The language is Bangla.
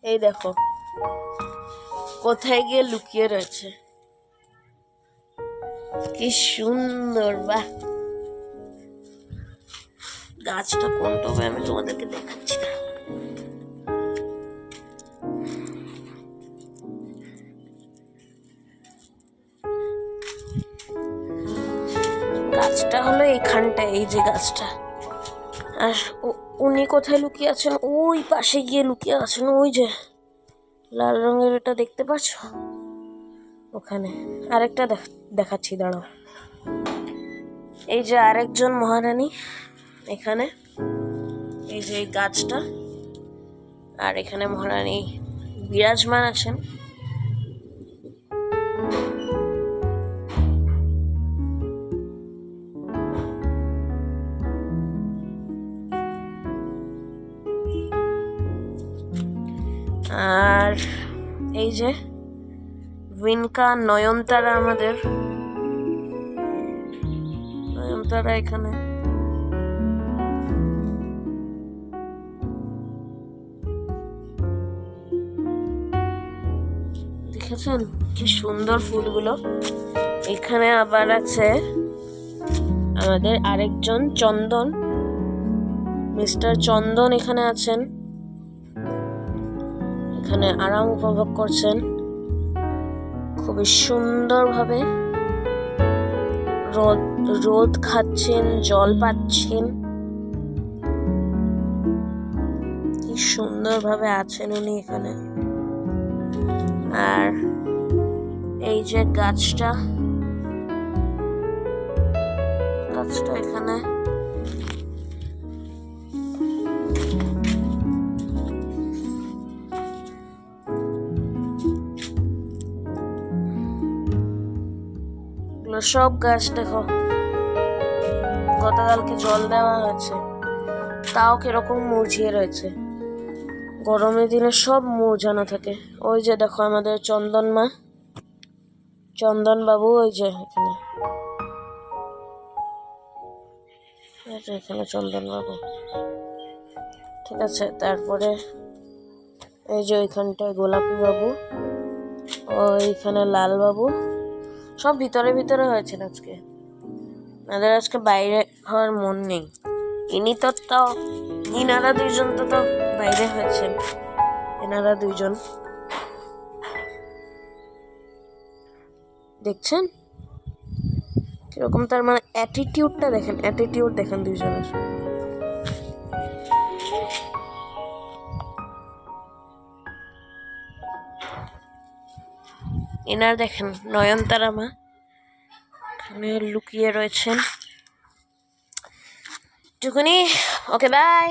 এই দেখো কোথায় গিয়ে লুকিয়ে রয়েছে, কি সুন্দর। বাহ, গাছটা কোনটা হবে আমি তোমাদেরকে দেখাচ্ছি না। গাছটা হলো এইখানটা, এই যে গাছটা। আর উনি কোথায় লুকিয়ে আছেন? ওই পাশে গিয়ে লুকিয়ে আছেন, ওই যে লাল রঙের এটা দেখতে পাচ্ছ ওখানে। আরেকটা দেখাচ্ছি, দাঁড়াও। এই যে আরেকজন মহারানী এখানে, এই যে গাছটা, আর এখানে মহারানী বিরাজমান আছেন। আর এই যে উইনকা নয়নতারা, আমাদের নয়নতারা এখানে। দেখেছেন কি সুন্দর ফুলগুলো। এখানে আবার আছে আমাদের আরেকজন চন্দন, মিস্টার চন্দন এখানে আছেন। এখানে আরাম উপভোগ করছেন খুবই সুন্দরভাবে, রোদ খাচ্ছেন, জল পাচ্ছেন, কি সুন্দরভাবে আছেন উনি এখানে। আর এই যে গাছটা এখানে, সব গাছ দেখো গতকালকে জল দেওয়া হয়েছে, তাও কিরকম মুরঝিয়ে রয়েছে। গরমের দিনে সব মুরঝানো থাকে। ওই যে দেখো আমাদের চন্দন মা, চন্দন বাবু, ওই যে এখানে, এখানে চন্দন বাবু, ঠিক আছে। তারপরে এই যে ওইখানটায় গোলাপি বাবু, ওইখানে লাল বাবু, সব ভিতরে ভিতরে হয়েছেন আজকে। আমাদের আজকে বাইরে হওয়ার মন নেই। ইনারা দুইজন তো বাইরে হয়েছেন, এনারা দুইজন। দেখছেন কিরকম, তার মানে অ্যাটিটিউডটা দেখেন, অ্যাটিটিউড দেখেন দুইজনের। এনার দেখেন নয়নতারা মা এখানে লুকিয়ে রয়েছেন। টুকুনি, ওকে বাই।